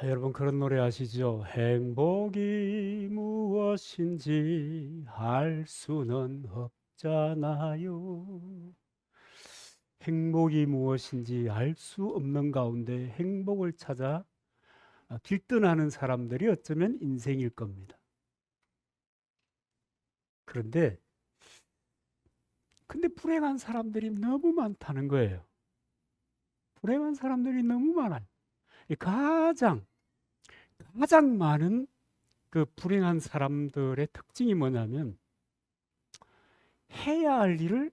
여러분 그런 노래 아시죠? 행복이 무엇인지 알 수는 없잖아요. 행복이 무엇인지 알 수 없는 가운데 행복을 찾아 길뜬하는 사람들이 어쩌면 인생일 겁니다. 그런데 근데 불행한 사람들이 너무 많다는 거예요. 불행한 사람들이 너무 많아요. 가장 가장 많은 그 불행한 사람들의 특징이 뭐냐면 해야 할 일을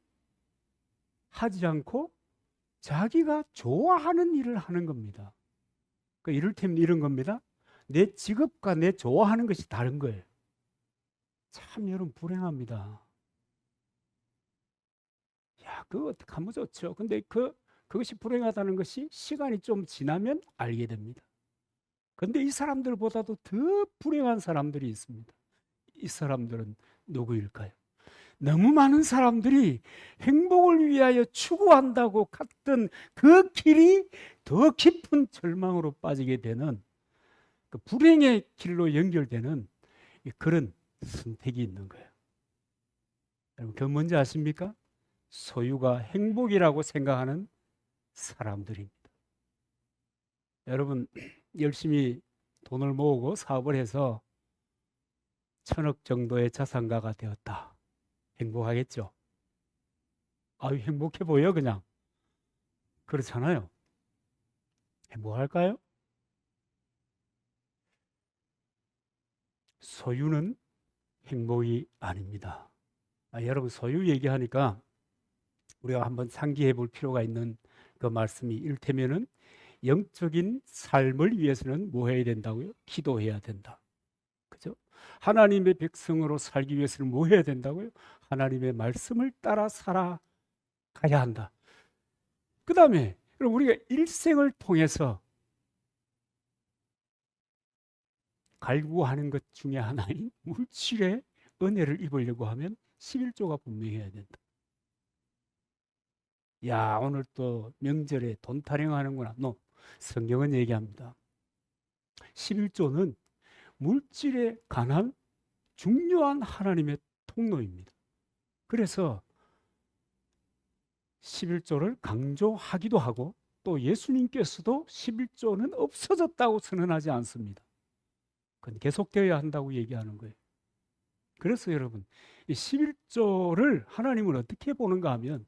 하지 않고 자기가 좋아하는 일을 하는 겁니다. 그 이를테면 이런 겁니다. 내 직업과 내 좋아하는 것이 다른 거예요. 참 여러분 불행합니다. 야, 그거 어떻게 하면 좋죠. 근데 그것이 불행하다는 것이 시간이 좀 지나면 알게 됩니다. 근데 이 사람들보다도 더 불행한 사람들이 있습니다. 이 사람들은 누구일까요? 너무 많은 사람들이 행복을 위하여 추구한다고 갔던 그 길이 더 깊은 절망으로 빠지게 되는 그 불행의 길로 연결되는 그런 선택이 있는 거예요. 여러분, 그 뭔지 아십니까? 소유가 행복이라고 생각하는 사람들입니다. 여러분, 열심히 돈을 모으고 사업을 해서 1,000억 정도의 자산가가 되었다. 행복하겠죠? 아유, 행복해 보여, 그냥. 그렇잖아요. 행복할까요? 소유는 행복이 아닙니다. 여러분, 소유 얘기하니까 우리가 한번 상기해 볼 필요가 있는 그 말씀이 이를테면은 영적인 삶을 위해서는 뭐 해야 된다고요? 기도해야 된다. 그죠? 하나님의 백성으로 살기 위해서는 뭐 해야 된다고요? 하나님의 말씀을 따라 살아가야 한다. 그 다음에 우리가 일생을 통해서 갈구하는 것 중에 하나인 물질의 은혜를 입으려고 하면 11조가 분명해야 된다. 야, 오늘 또 명절에 돈 타령하는구나. 성경은 얘기합니다. 11조는 물질에 관한 중요한 하나님의 통로입니다. 그래서 11조를 강조하기도 하고 또 예수님께서도 11조는 없어졌다고 선언하지 않습니다. 그건 계속되어야 한다고 얘기하는 거예요. 그래서 여러분, 이 11조를 하나님은 어떻게 보는가 하면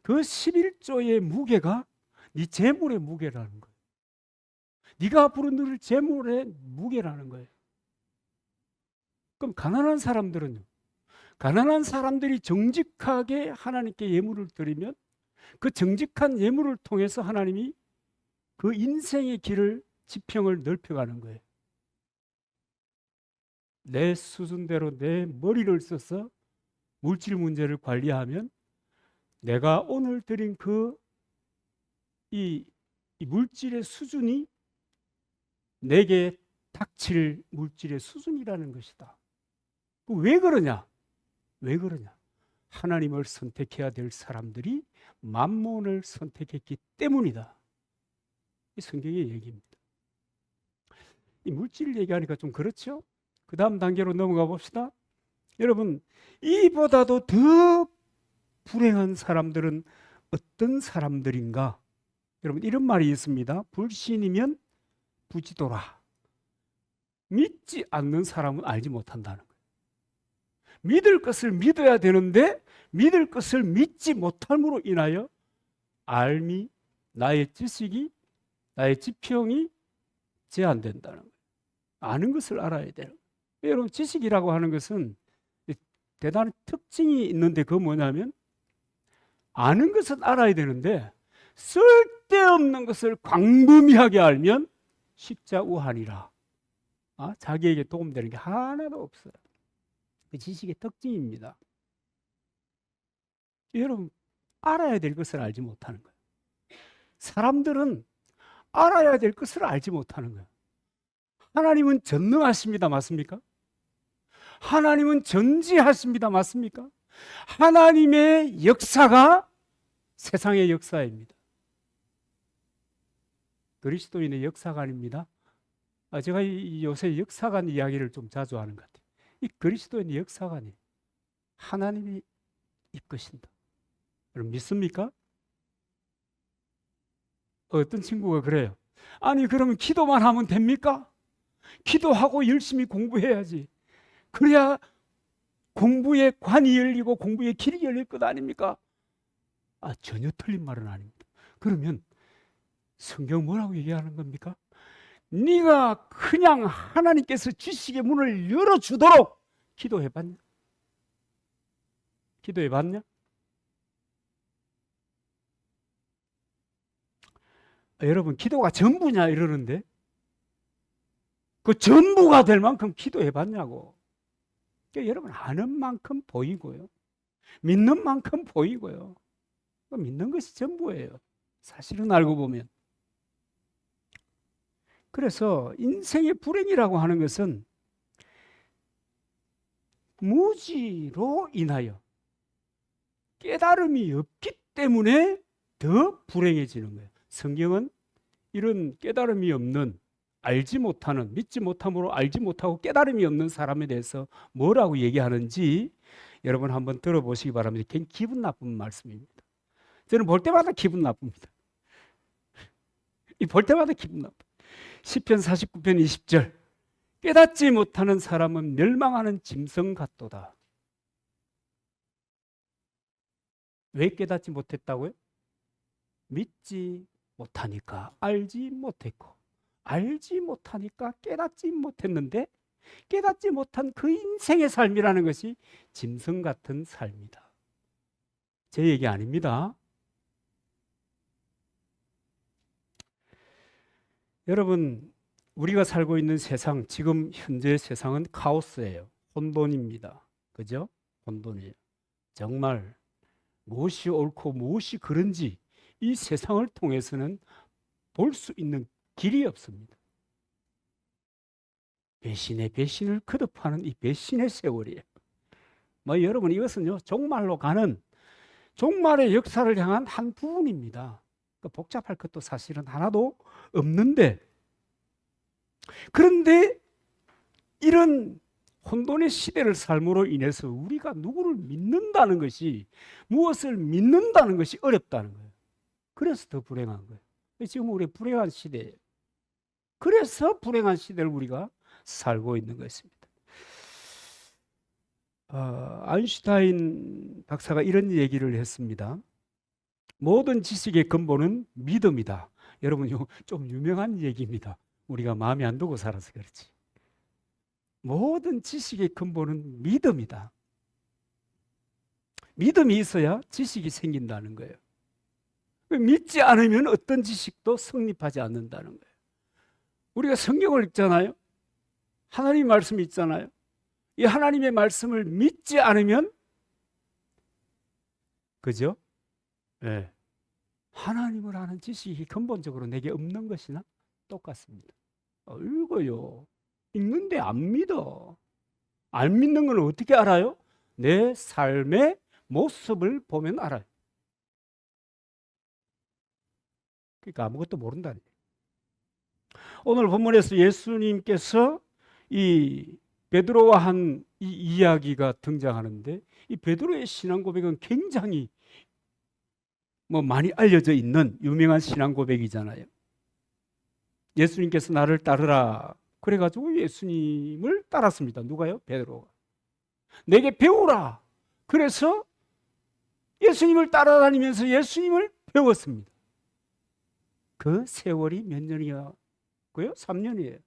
그 11조의 무게가 네 재물의 무게라는 거예요. 네가 앞으로 누릴 재물의 무게라는 거예요. 그럼 가난한 사람들은요? 가난한 사람들이 정직하게 하나님께 예물을 드리면 그 정직한 예물을 통해서 하나님이 그 인생의 길을 지평을 넓혀가는 거예요. 내 수준대로 내 머리를 써서 물질 문제를 관리하면 내가 오늘 드린 이 물질의 수준이 내게 닥칠 물질의 수준이라는 것이다. 왜 그러냐? 왜 그러냐? 하나님을 선택해야 될 사람들이 만몬을 선택했기 때문이다. 이 성경의 얘기입니다. 이 물질 얘기하니까 좀 그렇죠? 그 다음 단계로 넘어가 봅시다. 여러분, 이보다도 더 불행한 사람들은 어떤 사람들인가? 여러분, 이런 말이 있습니다. 불신이면 부지도라. 믿지 않는 사람은 알지 못한다는 거예요. 믿을 것을 믿어야 되는데 믿을 것을 믿지 못함으로 인하여 알미, 나의 지식이, 나의 지평이 제한된다는 거예요. 아는 것을 알아야 돼요. 여러분, 지식이라고 하는 것은 대단한 특징이 있는데 그거 뭐냐면 아는 것은 알아야 되는데 쓸데없는 것을 광범위하게 알면 식자우한이라. 자기에게 도움되는 게 하나도 없어요. 그 지식의 특징입니다. 여러분, 알아야 될 것을 알지 못하는 거예요. 사람들은 알아야 될 것을 알지 못하는 거예요. 하나님은 전능하십니다. 맞습니까? 하나님은 전지하십니다. 맞습니까? 하나님의 역사가 세상의 역사입니다. 그리스도인의 역사가 아닙니다. 제가 요새 역사관 이야기를 좀 자주 하는 것 같아요. 이 그리스도인 역사관이 하나님이 이끄신다. 여러분 믿습니까? 어떤 친구가 그래요. 아니 그러면 기도만 하면 됩니까? 기도하고 열심히 공부해야지. 그래야 공부의 관이 열리고 공부의 길이 열릴 것 아닙니까? 전혀 틀린 말은 아닙니다. 그러면 성경 뭐라고 얘기하는 겁니까? 네가 그냥 하나님께서 지식의 문을 열어주도록 기도해봤냐? 기도해봤냐? 여러분 기도가 전부냐 이러는데 그 전부가 될 만큼 기도해봤냐고. 그러니까 여러분 아는 만큼 보이고요. 믿는 만큼 보이고요. 믿는 것이 전부예요. 사실은 알고 보면. 그래서 인생의 불행이라고 하는 것은 무지로 인하여 깨달음이 없기 때문에 더 불행해지는 거예요. 성경은 이런 깨달음이 없는, 알지 못하는, 믿지 못함으로 알지 못하고 깨달음이 없는 사람에 대해서 뭐라고 얘기하는지 여러분 한번 들어보시기 바랍니다. 굉장히 기분 나쁜 말씀입니다. 저는 볼 때마다 기분 나쁩니다. 볼 때마다 기분 나빠. 시편 49편 20절. 깨닫지 못하는 사람은 멸망하는 짐승 같도다. 왜 깨닫지 못했다고요? 믿지 못하니까, 알지 못했고, 알지 못하니까 깨닫지 못했는데, 깨닫지 못한 그 인생의 삶이라는 것이 짐승 같은 삶이다. 제 얘기 아닙니다. 여러분, 우리가 살고 있는 세상, 지금 현재 세상은 카오스예요. 혼돈입니다. 그죠? 혼돈이에요. 정말 무엇이 옳고 무엇이 그른지 이 세상을 통해서는 볼 수 있는 길이 없습니다. 배신의 배신을 거듭하는 이 배신의 세월이에요. 여러분 이것은요 종말로 가는 종말의 역사를 향한 한 부분입니다. 복잡할 것도 사실은 하나도 없는데, 그런데 이런 혼돈의 시대를 삶으로 인해서 우리가 누구를 믿는다는 것이, 무엇을 믿는다는 것이 어렵다는 거예요. 그래서 더 불행한 거예요. 지금 우리 불행한 시대예요. 그래서 불행한 시대를 우리가 살고 있는 것입니다. 아인슈타인 박사가 이런 얘기를 했습니다. 모든 지식의 근본은 믿음이다. 여러분 좀 유명한 얘기입니다. 우리가 마음에 안 두고 살아서 그렇지. 모든 지식의 근본은 믿음이다. 믿음이 있어야 지식이 생긴다는 거예요. 믿지 않으면 어떤 지식도 성립하지 않는다는 거예요. 우리가 성경을 읽잖아요. 하나님 말씀이 있잖아요. 이 하나님의 말씀을 믿지 않으면, 그죠? 네. 하나님을 아는 지식이 근본적으로 내게 없는 것이나 똑같습니다. 읽어요. 읽는데 안 믿어. 안 믿는 건 어떻게 알아요? 내 삶의 모습을 보면 알아요. 그러니까 아무것도 모른다는 거예요. 오늘 본문에서 예수님께서 이 베드로와 한 이 이야기가 등장하는데, 이 베드로의 신앙 고백은 굉장히 많이 알려져 있는 유명한 신앙 고백이잖아요. 예수님께서 나를 따르라 그래가지고 예수님을 따랐습니다. 누가요? 베드로가. 내게 배우라. 그래서 예수님을 따라다니면서 예수님을 배웠습니다. 그 세월이 몇 년이고요? 3년이에요.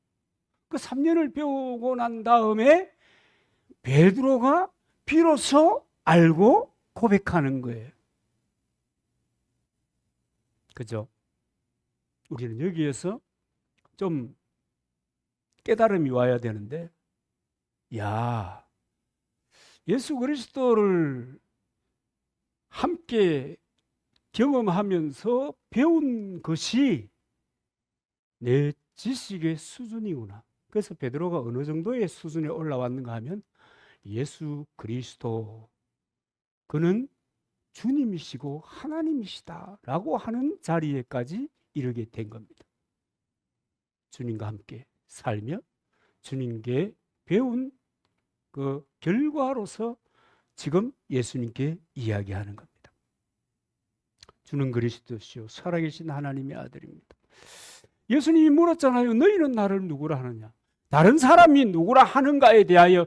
그 3년을 배우고 난 다음에 베드로가 비로소 알고 고백하는 거예요. 그죠? 우리는 여기에서 좀 깨달음이 와야 되는데, 예수 그리스도를 함께 경험하면서 배운 것이 내 지식의 수준이구나. 그래서 베드로가 어느 정도의 수준에 올라왔는가 하면, 예수 그리스도 그는 주님이시고 하나님이시다 라고 하는 자리에까지 이르게 된 겁니다. 주님과 함께 살며 주님께 배운 그 결과로서 지금 예수님께 이야기하는 겁니다. 주는 그리스도시요 살아계신 하나님의 아들입니다. 예수님이 물었잖아요. 너희는 나를 누구라 하느냐? 다른 사람이 누구라 하는가에 대하여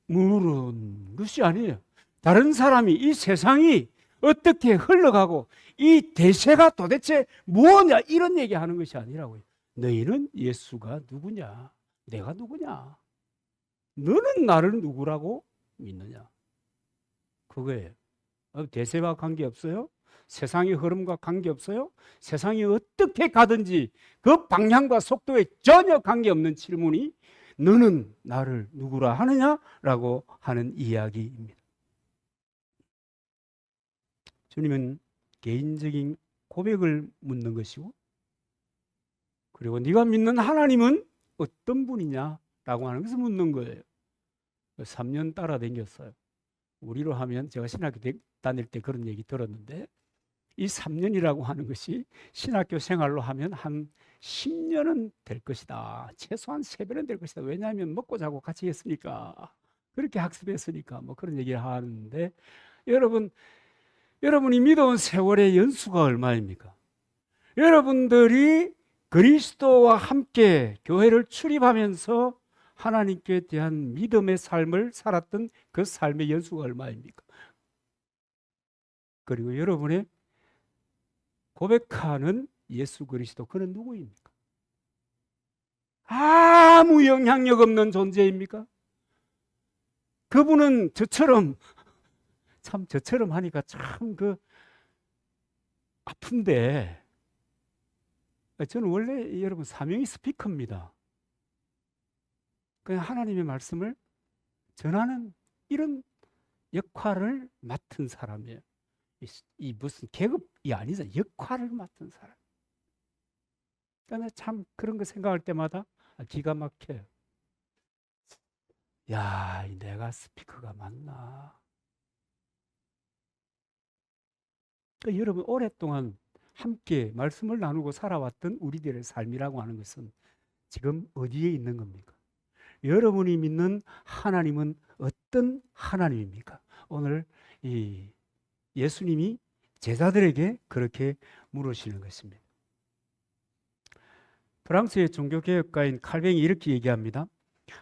물은 것이 아니에요. 다른 사람이 이 세상이 어떻게 흘러가고 이 대세가 도대체 뭐냐 이런 얘기하는 것이 아니라고요. 너희는 예수가 누구냐? 내가 누구냐? 너는 나를 누구라고 믿느냐? 그거예요. 대세와 관계없어요? 세상의 흐름과 관계없어요? 세상이 어떻게 가든지 그 방향과 속도에 전혀 관계없는 질문이 너는 나를 누구라 하느냐라고 하는 이야기입니다. 주님은 개인적인 고백을 묻는 것이고, 그리고 네가 믿는 하나님은 어떤 분이냐라고 하는 것을 묻는 거예요. 3년 따라다녔어요. 우리로 하면 제가 신학교 다닐 때 그런 얘기 들었는데, 이 3년이라고 하는 것이 신학교 생활로 하면 한 10년은 될 것이다. 최소한 3배는 될 것이다. 왜냐하면 먹고 자고 같이 했으니까, 그렇게 학습했으니까 뭐 그런 얘기를 하는데, 여러분이 믿어온 세월의 연수가 얼마입니까? 여러분들이 그리스도와 함께 교회를 출입하면서 하나님께 대한 믿음의 삶을 살았던 그 삶의 연수가 얼마입니까? 그리고 여러분의 고백하는 예수 그리스도, 그는 누구입니까? 아무 영향력 없는 존재입니까? 그분은 저처럼 하니까 참 아픈데, 저는 원래 여러분 사명이 스피커입니다. 그냥 하나님의 말씀을 전하는 이런 역할을 맡은 사람이에요. 이 무슨 계급이 아니잖아요. 역할을 맡은 사람. 그러니까 참 그런 거 생각할 때마다 기가 막혀요. 야, 내가 스피커가 맞나? 그러니까 여러분 오랫동안 함께 말씀을 나누고 살아왔던 우리들의 삶이라고 하는 것은 지금 어디에 있는 겁니까? 여러분이 믿는 하나님은 어떤 하나님입니까? 오늘 이 예수님이 제자들에게 그렇게 물으시는 것입니다. 프랑스의 종교개혁가인 칼뱅이 이렇게 얘기합니다.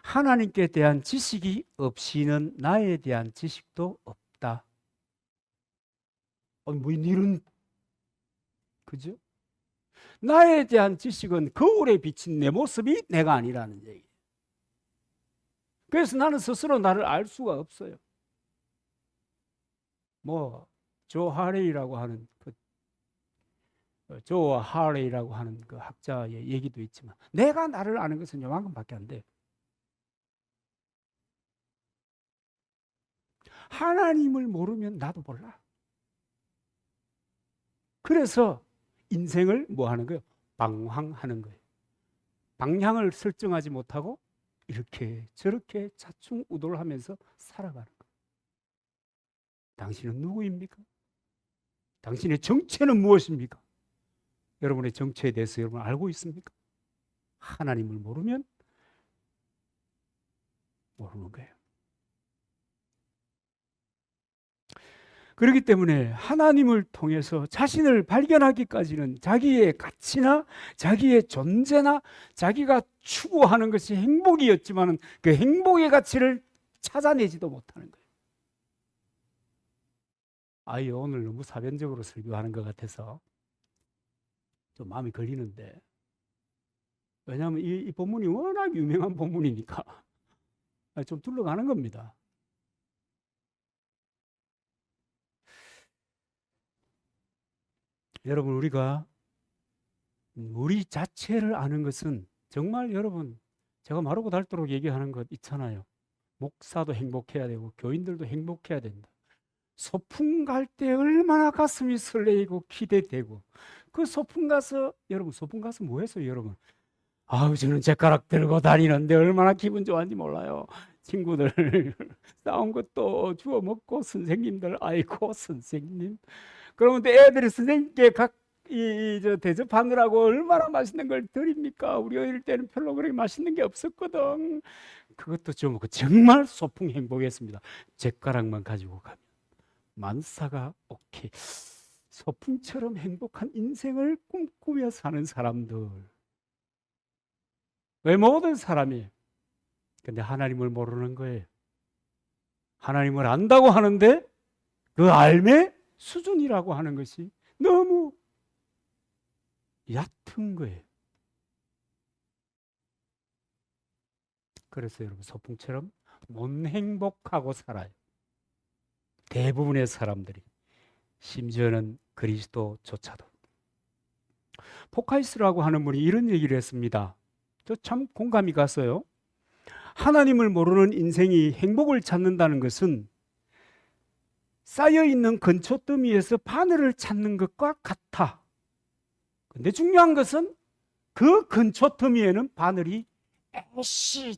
하나님께 대한 지식이 없이는 나에 대한 지식도 없다. 뭐 이런, 그죠? 나에 대한 지식은 거울에 비친 내 모습이 내가 아니라는 얘기예요. 그래서 나는 스스로 나를 알 수가 없어요. 조 하레이라고 하는 조 하레이라고 하는 그 학자의 얘기도 있지만, 내가 나를 아는 것은 요만큼밖에 안 돼. 하나님을 모르면 나도 몰라. 그래서 인생을 뭐 하는 거예요? 방황하는 거예요. 방향을 설정하지 못하고 이렇게 저렇게 좌충우돌 하면서 살아가는 거예요. 당신은 누구입니까? 당신의 정체는 무엇입니까? 여러분의 정체에 대해서 여러분 알고 있습니까? 하나님을 모르면 모르는 거예요. 그렇기 때문에 하나님을 통해서 자신을 발견하기까지는 자기의 가치나 자기의 존재나 자기가 추구하는 것이 행복이었지만 그 행복의 가치를 찾아내지도 못하는 거예요. 오늘 너무 사변적으로 설교하는 것 같아서 좀 마음이 걸리는데, 왜냐하면 이 본문이 워낙 유명한 본문이니까 좀 둘러가는 겁니다. 여러분, 우리가 우리 자체를 아는 것은 정말 여러분, 제가 마르고 닳도록 얘기하는 것 있잖아요. 목사도 행복해야 되고 교인들도 행복해야 된다. 소풍 갈 때 얼마나 가슴이 설레이고 기대되고, 그 소풍 가서 뭐 했어요, 여러분? 저는 젓가락 들고 다니는데 얼마나 기분 좋았는지 몰라요. 친구들 싸운 것도 주워 먹고, 선생님들 아이고 선생님, 그러면 애들이 선생님께 저 대접하느라고 얼마나 맛있는 걸 드립니까? 우리 어릴 때는 별로 그렇게 맛있는 게 없었거든. 그것도 좀 정말 소풍 행복했습니다. 젓가락만 가지고 가면 만사가 오케이. 소풍처럼 행복한 인생을 꿈꾸며 사는 사람들. 왜 모든 사람이? 근데 하나님을 모르는 거예요. 하나님을 안다고 하는데 그 알매 수준이라고 하는 것이 너무 얕은 거예요. 그래서 여러분 소풍처럼 못 행복하고 살아요. 대부분의 사람들이. 심지어는 그리스도조차도. 포카이스라고 하는 분이 이런 얘기를 했습니다. 저 참 공감이 갔어요. 하나님을 모르는 인생이 행복을 찾는다는 것은 쌓여있는 건초더미에서 바늘을 찾는 것과 같아. 근데 중요한 것은 그 건초더미에는 바늘이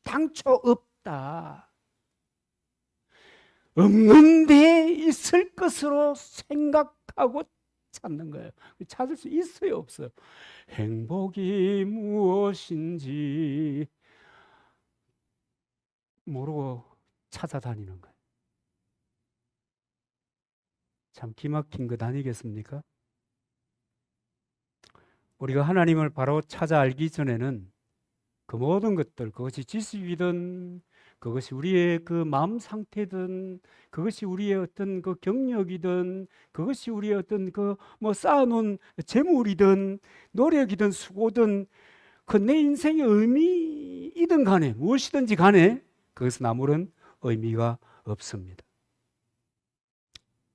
당초 없다. 없는 데에 있을 것으로 생각하고 찾는 거예요. 찾을 수 있어요, 없어요? 행복이 무엇인지 모르고 찾아다니는 거예요. 참 기막힌 것 아니겠습니까? 우리가 하나님을 바로 찾아 알기 전에는 그 모든 것들, 그것이 지식이든 그것이 우리의 그 마음 상태든 그것이 우리의 어떤 그 경력이든 그것이 우리의 어떤 그 뭐 쌓아놓은 재물이든 노력이든 수고든 그 내 인생의 의미이든 간에 무엇이든지 간에 그것은 아무런 의미가 없습니다.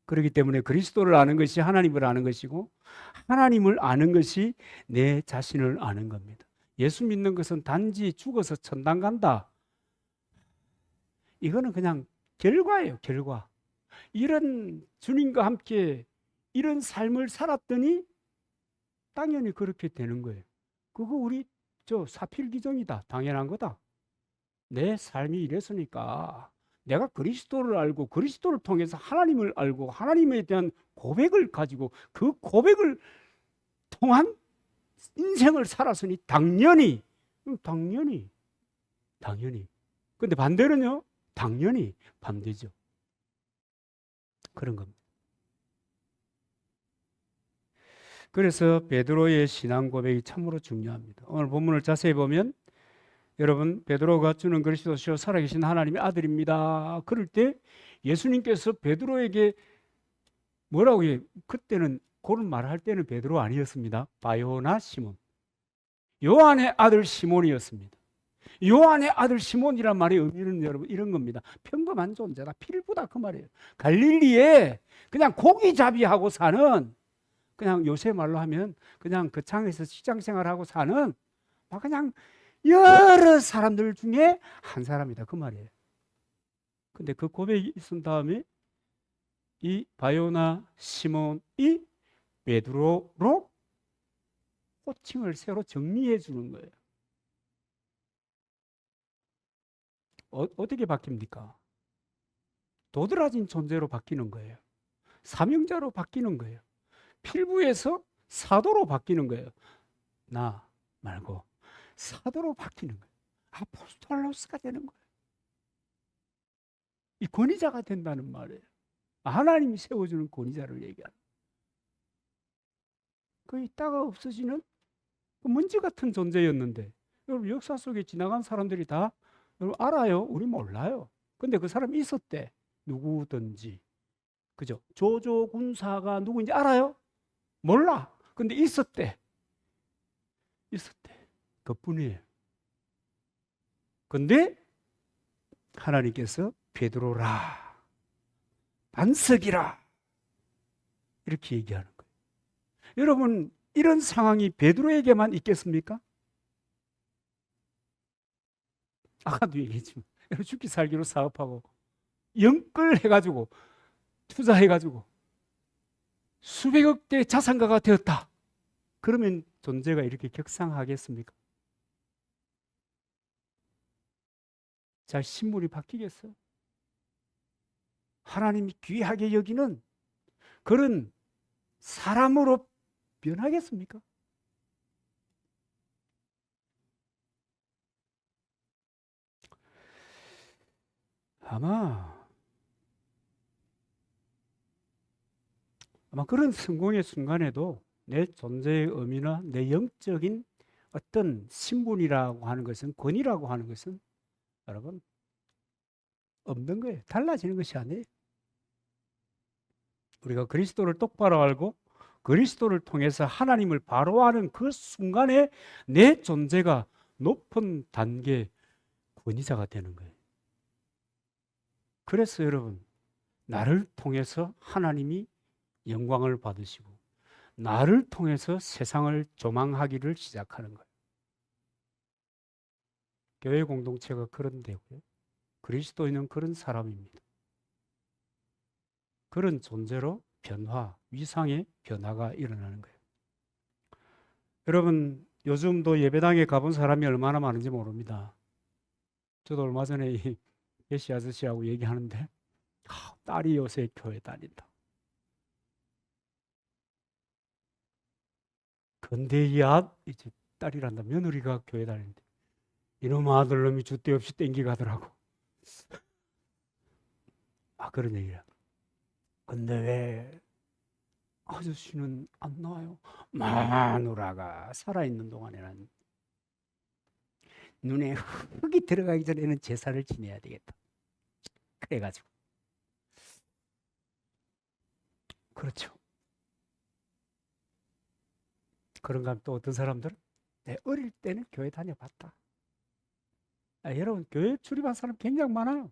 그렇기 때문에 그리스도를 아는 것이 하나님을 아는 것이고 하나님을 아는 것이 내 자신을 아는 겁니다. 예수 믿는 것은 단지 죽어서 천당 간다. 이거는 그냥 결과예요, 결과. 이런 주님과 함께 이런 삶을 살았더니 당연히 그렇게 되는 거예요. 그거 우리 사필기정이다. 당연한 거다. 내 삶이 이랬으니까 내가 그리스도를 알고 그리스도를 통해서 하나님을 알고 하나님에 대한 고백을 가지고 그 고백을 통한 인생을 살았으니 당연히. 근데 반대는요? 당연히 반대죠. 그런 겁니다. 그래서 베드로의 신앙 고백이 참으로 중요합니다. 오늘 본문을 자세히 보면 여러분 베드로가 주는 그리스도시요 살아계신 하나님의 아들입니다. 그럴 때 예수님께서 베드로에게 뭐라고 해요? 그때는 그런 말을 할 때는 베드로 아니었습니다. 바요나 시몬. 요한의 아들 시몬이었습니다. 요한의 아들 시몬이란 말의 의미는 여러분 이런 겁니다. 평범한 존재다. 필부다 그 말이에요. 갈릴리에 그냥 고기잡이하고 사는 그냥 요새 말로 하면 그냥 그 창에서 시장 생활하고 사는 막 그냥 여러 사람들 중에 한 사람이다 그 말이에요. 근데 그 고백이 있은 다음에 이 바요나 시몬이 베드로로 호칭을 새로 정리해 주는 거예요. 어떻게 바뀝니까? 도드라진 존재로 바뀌는 거예요. 사명자로 바뀌는 거예요. 필부에서 사도로 바뀌는 거예요. 나 말고 사도로 바뀌는 거예요. 아포스톨로스가 되는 거예요. 이 권위자가 된다는 말이에요. 하나님이 세워주는 권위자를 얘기하는. 그 있다가 없어지는 먼지 같은 존재였는데 여러분 역사 속에 지나간 사람들이 다 여러분 알아요? 우리 몰라요. 근데 그 사람이 있었대. 누구든지. 그죠? 조조 군사가 누구인지 알아요? 몰라. 근데 있었대. 그뿐이에요. 근데 하나님께서 베드로라, 반석이라 이렇게 얘기하는 거예요. 여러분 이런 상황이 베드로에게만 있겠습니까? 아까도 얘기했지만 죽기 살기로 사업하고 영끌해가지고 투자해가지고 수백억 대 자산가가 되었다. 그러면 존재가 이렇게 격상하겠습니까? 자, 신물이 바뀌겠어요? 하나님이 귀하게 여기는 그런 사람으로 변하겠습니까? 아마 그런 성공의 순간에도 내 존재의 의미나 내 영적인 어떤 신분이라고 하는 것은, 권위라고 하는 것은 여러분 없는 거예요. 달라지는 것이 아니에요. 우리가 그리스도를 똑바로 알고 그리스도를 통해서 하나님을 바로 아는 그 순간에 내 존재가 높은 단계 권위자가 되는 거예요. 그래서 여러분, 나를 통해서 하나님이 영광을 받으시고 나를 통해서 세상을 조망하기를 시작하는 거예요. 교회 공동체가 그런 데고요. 그리스도인은 그런 사람입니다. 그런 존재로 변화, 위상의 변화가 일어나는 거예요. 여러분, 요즘도 예배당에 가본 사람이 얼마나 많은지 모릅니다. 저도 얼마 전에 이 예시 아저씨하고 얘기하는데 딸이 요새 교회 다닌다. 근데 이제 딸이란다. 며느리가 교회 다니는데 이놈 아들놈이 줏대 없이 땡기 가더라고. 그런 얘기야. 근데 왜 아저씨는 안 나와요? 마누라가 살아있는 동안에는 눈에 흙이 들어가기 전에는 제사를 지내야 되겠다. 그래가지고. 그렇죠. 그런가 하면 또 어떤 사람들은 내 어릴 때는 교회 다녀봤다. 여러분, 교회 출입한 사람 굉장히 많아요.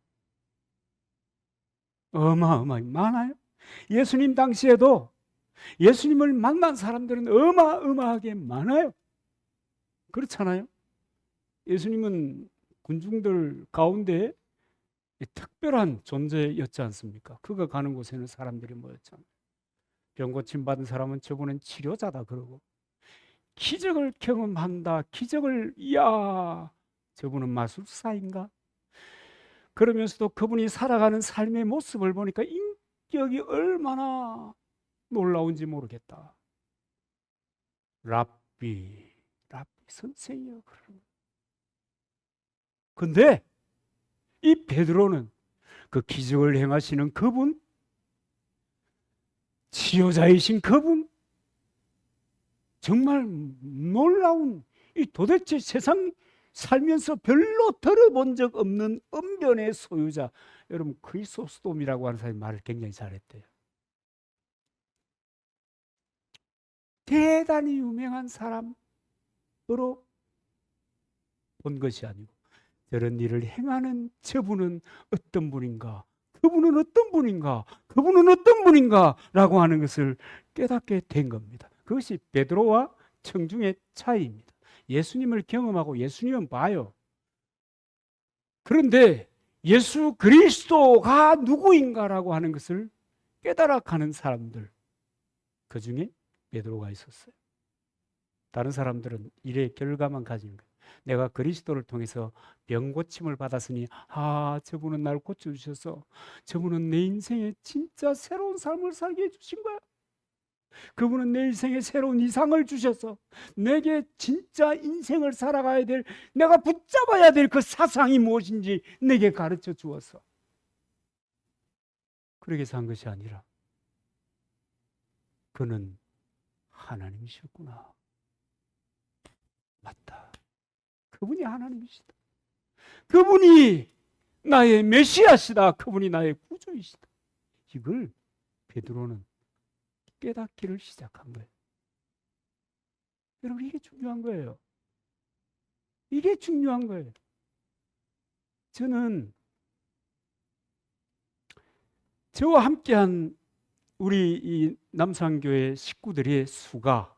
어마어마하게 많아요. 예수님 당시에도 예수님을 만난 사람들은 어마어마하게 많아요. 그렇잖아요. 예수님은 군중들 가운데 특별한 존재였지 않습니까? 그가 가는 곳에는 사람들이 모였잖아요. 병 고침 받은 사람은 저분은 치료자다 그러고, 기적을 경험한다, 기적을, 이야, 저분은 마술사인가? 그러면서도 그분이 살아가는 삶의 모습을 보니까 인격이 얼마나 놀라운지 모르겠다. 랍비 선생이요. 근데 이 베드로는 그 기적을 행하시는 그분, 치료자이신 그분, 정말 놀라운, 이 도대체 세상 살면서 별로 들어본 적 없는 언변의 소유자, 여러분 크리소스톰이라고 하는 사람이 말을 굉장히 잘했대요. 대단히 유명한 사람으로 본 것이 아니고, 저런 일을 행하는 저분은 어떤 분인가, 그분은 어떤 분인가, 그분은 어떤 분인가 라고 하는 것을 깨닫게 된 겁니다. 그것이 베드로와 청중의 차이입니다. 예수님을 경험하고 예수님은 봐요. 그런데 예수 그리스도가 누구인가라고 하는 것을 깨달아가는 사람들, 그 중에 베드로가 있었어요. 다른 사람들은 일의 결과만 가지는 거예요. 내가 그리스도를 통해서 병 고침을 받았으니 저분은 날 고쳐주셔서 저분은 내 인생에 진짜 새로운 삶을 살게 해주신 거야. 그분은 내 인생에 새로운 이상을 주셔서 내게 진짜 인생을 살아가야 될, 내가 붙잡아야 될 그 사상이 무엇인지 내게 가르쳐 주어서 그러게 산 것이 아니라 그는 하나님이셨구나. 맞다. 그분이 하나님이시다. 그분이 나의 메시아시다. 그분이 나의 구주이시다. 이걸 베드로는 깨닫기를 시작한 거예요. 여러분, 이게 중요한 거예요. 이게 중요한 거예요. 저는 저와 함께한 우리 이 남산교회 식구들의 수가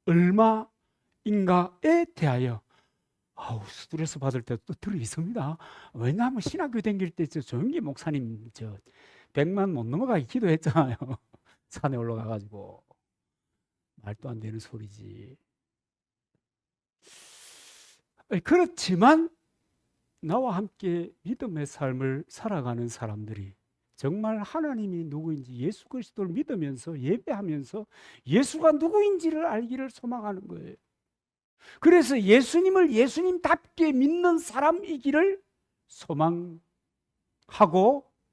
얼마인가에 대하여 스트레스 받을 때도 들어 있습니다. 왜냐하면 신학교 다닐 때 조영기 목사님 100만 못 넘어가게 기도했잖아요. 산에 올라가가지고 말도 안 되는 소리지. 그렇지만 나와 함께 믿음의 삶을 살아가는 사람들이 정말 하나님이 누구인지 예수 그리스도를 믿으면서 예배하면서 예수가 누구인지를 알기를 소망하는 거예요. 그래서 예수님을 예수님답게 믿는 사람이기를 소망하고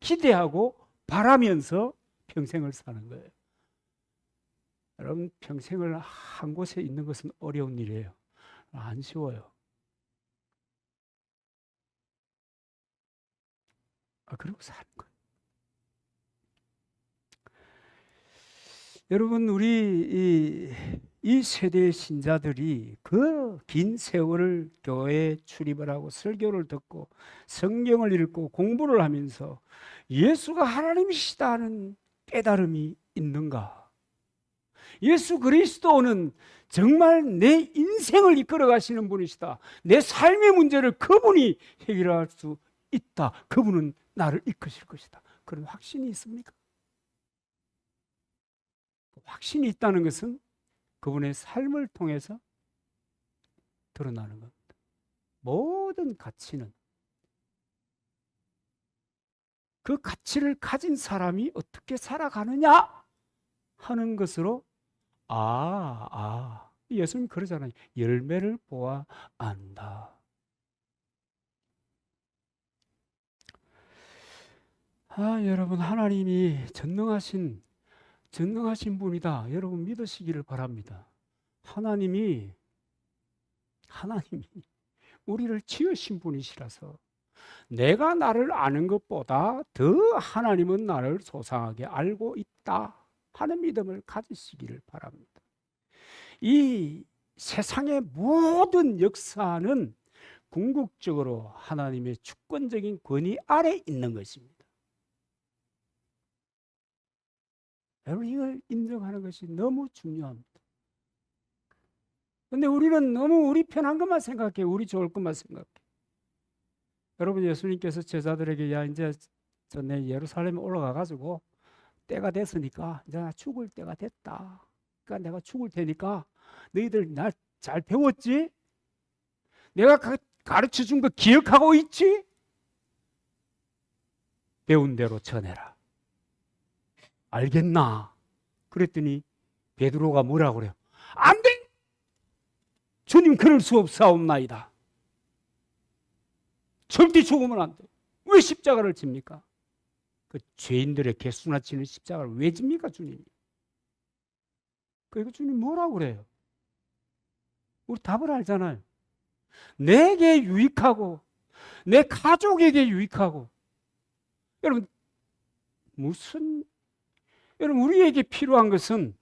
기대하고 바라면서 평생을 사는 거예요. 여러분, 평생을 한 곳에 있는 것은 어려운 일이에요. 안 쉬워요. 그리고 사는 거예요. 여러분, 우리 이 세대의 신자들이 그 긴 세월을 교회에 출입을 하고 설교를 듣고 성경을 읽고 공부를 하면서 예수가 하나님이시다는 깨달음이 있는가? 예수 그리스도는 정말 내 인생을 이끌어 가시는 분이시다. 내 삶의 문제를 그분이 해결할 수 있다. 그분은 나를 이끄실 것이다. 그런 확신이 있습니까? 확신이 있다는 것은 그분의 삶을 통해서 드러나는 겁니다. 모든 가치는 그 가치를 가진 사람이 어떻게 살아가느냐 하는 것으로 예수님 그러잖아요. 열매를 보아 안다. 여러분, 하나님이 전능하신 분이다. 여러분 믿으시기를 바랍니다. 하나님이 우리를 지으신 분이시라서 내가 나를 아는 것보다 더 하나님은 나를 소상하게 알고 있다 하는 믿음을 가지시기를 바랍니다. 이 세상의 모든 역사는 궁극적으로 하나님의 주권적인 권위 아래 있는 것입니다. 여러분, 이걸 인정하는 것이 너무 중요합니다. 근데 우리는 너무 우리 편한 것만 생각해. 우리 좋을 것만 생각해. 여러분, 예수님께서 제자들에게 이제 내 예루살렘에 올라가 가지고 때가 됐으니까 이제 나 죽을 때가 됐다. 그러니까 내가 죽을 테니까 너희들 날 잘 배웠지? 내가 가르쳐 준 거 기억하고 있지? 배운 대로 전해라. 알겠나? 그랬더니 베드로가 뭐라고 그래요? 안 돼! 주님, 그럴 수 없사옵나이다. 절대 죽으면 안 돼. 왜 십자가를 집니까? 그 죄인들의 개수나 치는 십자가를 왜 집니까, 주님이? 그리고 주님 뭐라고 그래요? 우리 답을 알잖아요. 내게 유익하고 내 가족에게 유익하고. 여러분, 우리에게 필요한 것은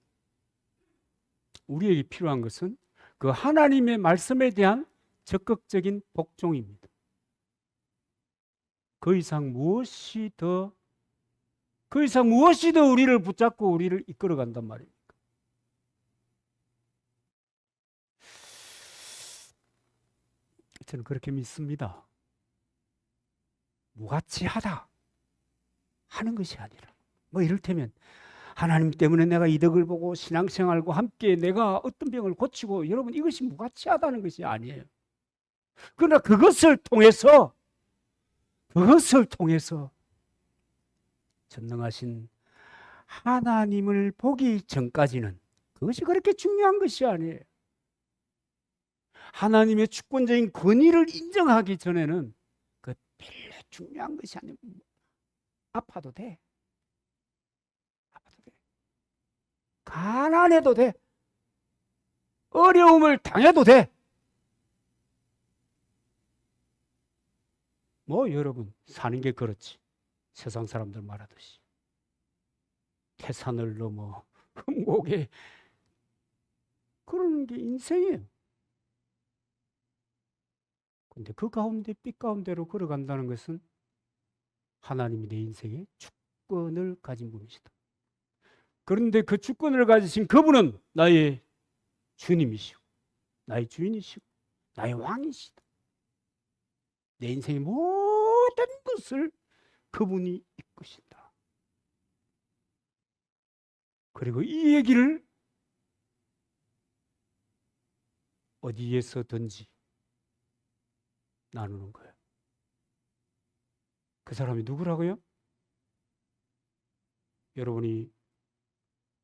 그 하나님의 말씀에 대한 적극적인 복종입니다. 그 이상 무엇이 더 우리를 붙잡고 우리를 이끌어 간단 말입니까? 저는 그렇게 믿습니다. 무가치하다 하는 것이 아니라, 이를테면 하나님 때문에 내가 이득을 보고 신앙생활과 함께 내가 어떤 병을 고치고, 여러분, 이것이 무가치하다는 것이 아니에요. 그러나 그것을 통해서 전능하신 하나님을 보기 전까지는 그것이 그렇게 중요한 것이 아니에요. 하나님의 주권적인 권위를 인정하기 전에는 그 별로 중요한 것이 아니에요. 아파도 돼. 가난해도 돼. 어려움을 당해도 돼. 여러분, 사는 게 그렇지. 세상 사람들 말하듯이 태산을 넘어 흠곡에, 그러는 게 인생이에요. 근데 그 가운데 빛 가운데로 걸어간다는 것은 하나님이 내 인생에 주권을 가진 분이시다. 그런데 그 주권을 가지신 그분은 나의 주님이시고 나의 주인이시고 나의 왕이시다. 내 인생의 모든 것을 그분이 이끄신다. 그리고 이 얘기를 어디에서든지 나누는 거예요. 그 사람이 누구라고요? 여러분이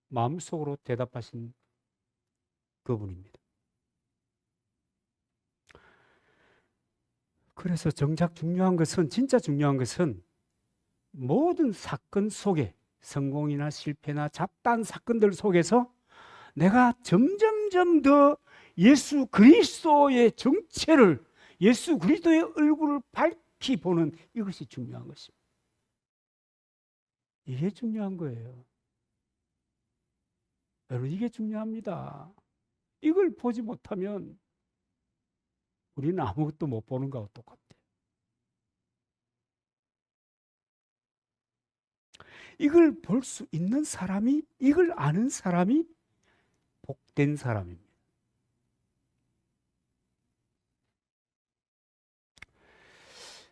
마음속으로 대답하신 그분입니다. 그래서 정작 중요한 것은, 진짜 중요한 것은 모든 사건 속에, 성공이나 실패나 잡다한 사건들 속에서 내가 점점점 더 예수 그리스도의 정체를, 예수 그리스도의 얼굴을 밝히 보는, 이것이 중요한 것입니다. 이게 중요한 거예요. 여러분, 이게 중요합니다. 이걸 보지 못하면 우리는 아무것도 못 보는 거하고 똑같아요. 이걸 볼 수 있는 사람이, 이걸 아는 사람이 복된 사람입니다.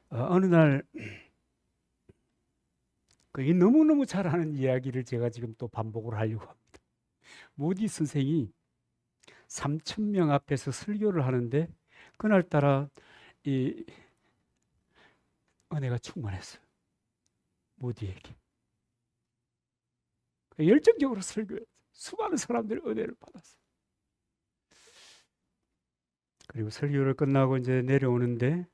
어느 날 너무너무 잘하는 이야기를 제가 지금 또 반복을 하려고 합니다. 모디 선생이 3,000명 앞에서 설교를 하는데 그날따라 이 은혜가 충만했어요. 모디에게. 열정적으로 설교했어요. 수많은 사람들이 은혜를 받았어요. 그리고 설교를 끝나고 이제 내려오는데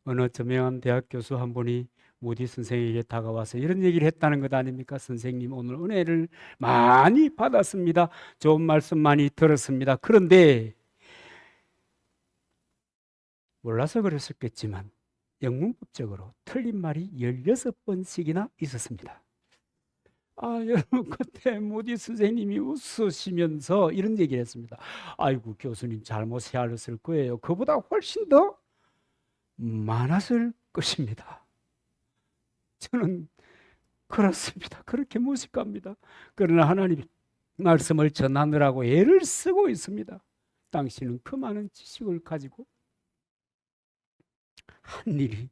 어느 저명한 대학 교수 한 분이 모디 선생에게 다가와서 이런 얘기를 했다는 것 아닙니까? 선생님, 오늘 은혜를 많이 받았습니다. 좋은 말씀 많이 들었습니다. 그런데 몰라서 그랬었겠지만 영문법적으로 틀린 말이 16번씩이나 있었습니다. 여러분, 그때 모디 선생님이 웃으시면서 이런 얘기를 했습니다. 아이고, 교수님 잘못 헤아렸을 거예요. 그보다 훨씬 더 많았을 것입니다. 저는 그렇습니다. 그렇게 무식합니다. 그러나 하나님 말씀을 전하느라고 애를 쓰고 있습니다. 당신은 그 많은 지식을 가지고 한 일이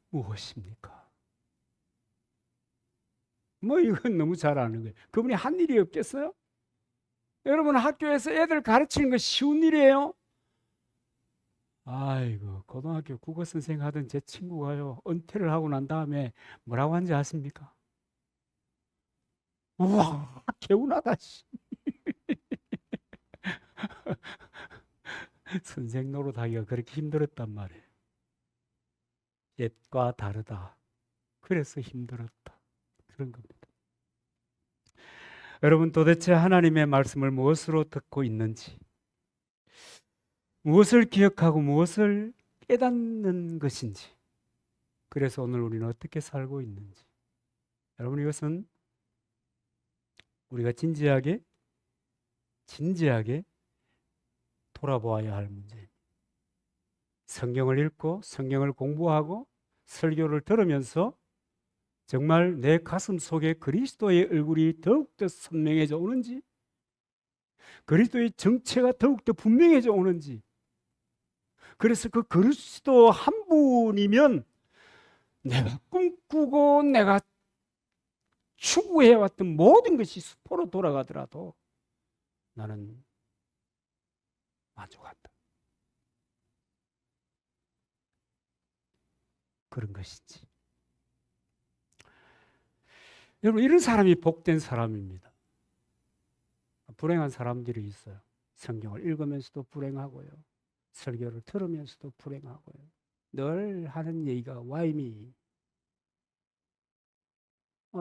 무엇입니까? 이건 너무 잘 아는 거예요. 그분이 한 일이 없겠어요? 여러분, 학교에서 애들 가르치는 거 쉬운 일이에요? 아이고, 고등학교 국어 선생 하던 제 친구가요, 은퇴를 하고 난 다음에 뭐라고 하는지 아십니까? 우와, 개운하다. 선생 노릇하기가 그렇게 힘들었단 말이에요. 옛과 다르다. 그래서 힘들었다. 그런 겁니다. 여러분, 도대체 하나님의 말씀을 무엇으로 듣고 있는지, 무엇을 기억하고 무엇을 깨닫는 것인지, 그래서 오늘 우리는 어떻게 살고 있는지, 여러분, 이것은 우리가 진지하게 돌아보아야 할 문제입니다. 성경을 읽고 성경을 공부하고 설교를 들으면서 정말 내 가슴 속에 그리스도의 얼굴이 더욱더 선명해져 오는지, 그리스도의 정체가 더욱더 분명해져 오는지, 그래서 그 그리스도 한 분이면 내가 꿈꾸고 내가 추구해왔던 모든 것이 수포로 돌아가더라도 나는 만족한다. 그런 것이지. 여러분, 이런 사람이 복된 사람입니다. 불행한 사람들이 있어요. 성경을 읽으면서도 불행하고요. 설교를 들으면서도 불행하고요. 늘 하는 얘기가 why me?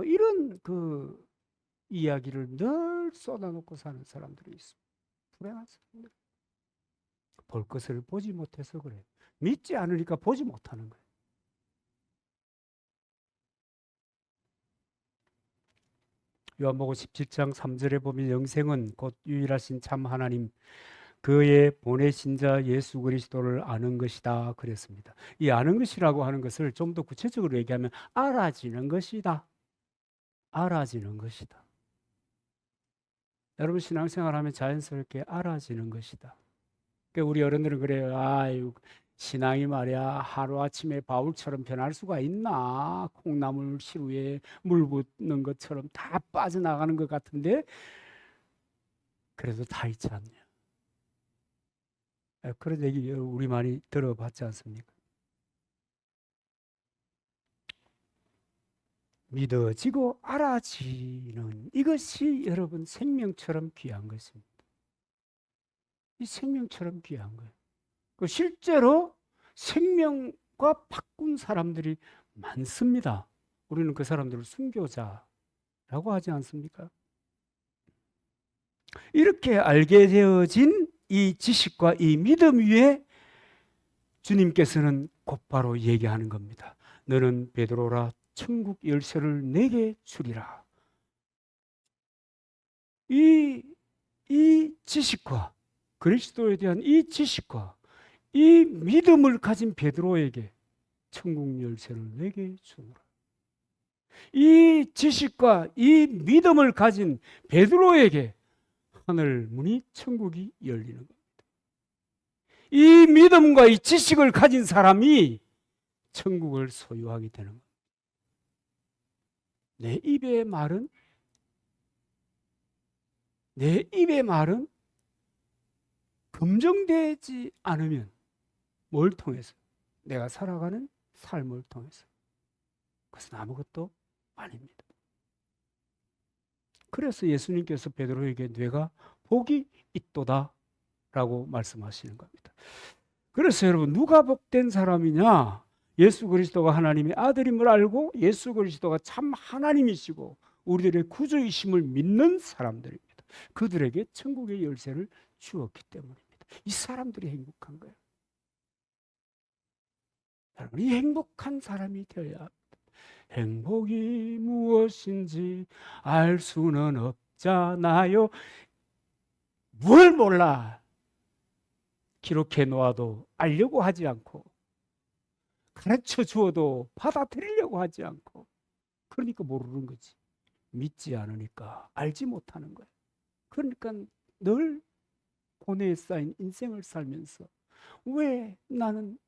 이런 그 이야기를 늘 쏟아놓고 사는 사람들이 있습니다. 불행한 사람들. 볼 것을 보지 못해서 그래요. 믿지 않으니까 보지 못하는 거예요. 요한복음 17장 3절에 보면 영생은 곧 유일하신 참 하나님 그의 보내신 자 예수 그리스도를 아는 것이다 그랬습니다. 이 아는 것이라고 하는 것을 좀 더 구체적으로 얘기하면 알아지는 것이다. 알아지는 것이다. 여러분, 신앙생활하면 자연스럽게 알아지는 것이다. 그러니까 우리 어른들은 그래요. 아유, 신앙이 말이야 하루아침에 바울처럼 변할 수가 있나? 콩나물 시루에 물 붓는 것처럼 다 빠져나가는 것 같은데 그래도 다 있지 않냐? 그런 얘기 우리 많이 들어봤지 않습니까? 믿어지고 알아지는 이것이 여러분 생명처럼 귀한 것입니다. 이 생명처럼 귀한 거예요. 실제로 생명과 바꾼 사람들이 많습니다. 우리는 그 사람들을 순교자라고 하지 않습니까? 이렇게 알게 되어진 이 지식과 이 믿음 위에 주님께서는 곧바로 얘기하는 겁니다. 너는 베드로라, 천국 열쇠를 내게 주리라. 이 지식과 그리스도에 대한 이 지식과 이 믿음을 가진 베드로에게 천국 열쇠를 내게 주노라. 이 지식과 이 믿음을 가진 베드로에게 하늘 문이 천국이 열리는 겁니다. 이 믿음과 이 지식을 가진 사람이 천국을 소유하게 되는 겁니다. 내 입의 말은 검증되지 않으면 뭘 통해서? 내가 살아가는 삶을 통해서. 그것은 아무것도 아닙니다. 그래서 예수님께서 베드로에게 네가 복이 있도다 라고 말씀하시는 겁니다. 그래서 여러분, 누가 복된 사람이냐? 예수 그리스도가 하나님의 아들임을 알고 예수 그리스도가 참 하나님이시고 우리들의 구주이심을 믿는 사람들입니다. 그들에게 천국의 열쇠를 주었기 때문입니다. 이 사람들이 행복한 거예요. 여러분, 이 행복한 사람이 되어야 합니다. 행복이 무엇인지 알 수는 없잖아요. 뭘 몰라. 기록해 놓아도 알려고 하지 않고 가르쳐 주어도 받아들이려고 하지 않고, 그러니까 모르는 거지. 믿지 않으니까 알지 못하는 거예요. 그러니까 늘 고뇌에 쌓인 인생을 살면서 왜 나는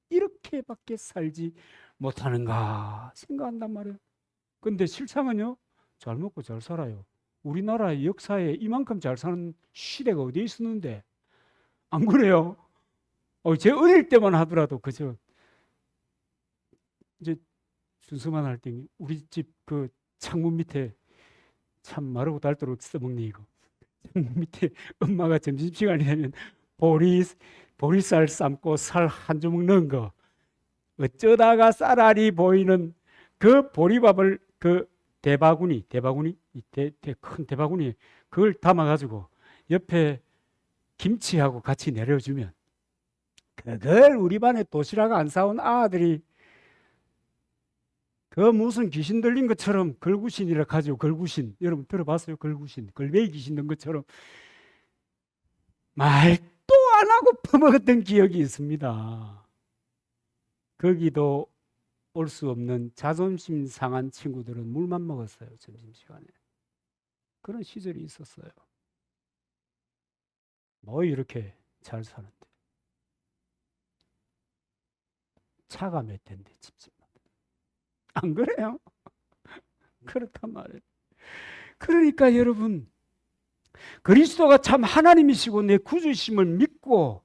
이렇게밖에 살지 못하는가 생각한단 말이에요. 근데 실상은요, 잘 먹고 잘 살아요. 우리나라의 역사에 이만큼 잘 사는 시대가 어디에 있었는데, 안 그래요? 제 어릴 때만 하더라도 그저 이제 준수만 할 때 우리 집 그 창문 밑에 참 마르고 닳도록 써먹네 이거. 창문 밑에 엄마가 점심시간이 되면 보리쌀 삶고 살 한 주먹 넣은 거, 어쩌다가 쌀알이 보이는 그 보리밥을 그 대바구니 큰 대바구니 그걸 담아가지고 옆에 김치하고 같이 내려주면, 그걸 우리 반에 도시락 안 사온 아들이 그 무슨 귀신 들린 것처럼 걸구신이라 가지고, 걸구신 여러분 들어봤어요? 걸구신, 걸베이 귀신 든 것처럼 말도 안 하고 퍼먹었던 기억이 있습니다. 거기도 올 수 없는 자존심 상한 친구들은 물만 먹었어요. 점심시간에. 그런 시절이 있었어요. 뭐 이렇게 잘 사는데. 차가 몇 대인데 집집마다. 안 그래요? 그렇단 말이에요. 그러니까 여러분, 그리스도가 참 하나님이시고 내 구주심을 믿고,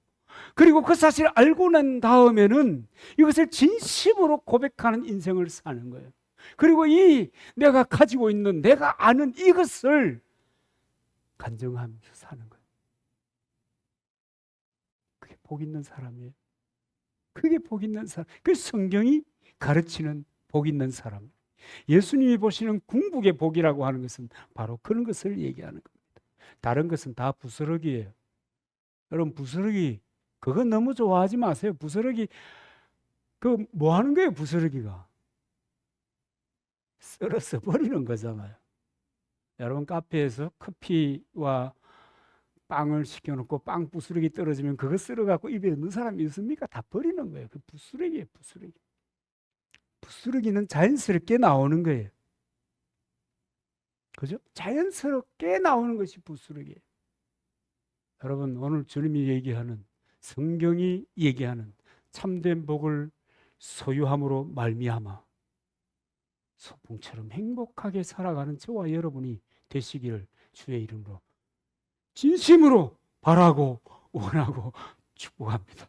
그리고 그 사실을 알고 난 다음에는 이것을 진심으로 고백하는 인생을 사는 거예요. 그리고 이 내가 가지고 있는, 내가 아는 이것을 간증하면서 사는 거예요. 그게 복 있는 사람이에요. 그게 복 있는 사람. 그 성경이 가르치는 복 있는 사람. 예수님이 보시는 궁극의 복이라고 하는 것은 바로 그런 것을 얘기하는 겁니다. 다른 것은 다 부스러기예요. 여러분, 부스러기 그건 너무 좋아하지 마세요. 부스러기 그 뭐 하는 거예요? 부스러기가 썰어서 버리는 거잖아요. 여러분, 카페에서 커피와 빵을 시켜놓고 빵 부스러기 떨어지면 그거 썰어갖고 입에 넣는 사람이 있습니까? 다 버리는 거예요. 그 부스러기예요, 부스러기. 부스러기는 자연스럽게 나오는 거예요. 그죠? 자연스럽게 나오는 것이 부스러기예요. 여러분, 오늘 주님이 얘기하는, 성경이 얘기하는 참된 복을 소유함으로 말미암아 소풍처럼 행복하게 살아가는 저와 여러분이 되시기를 주의 이름으로 진심으로 바라고 원하고 축복합니다.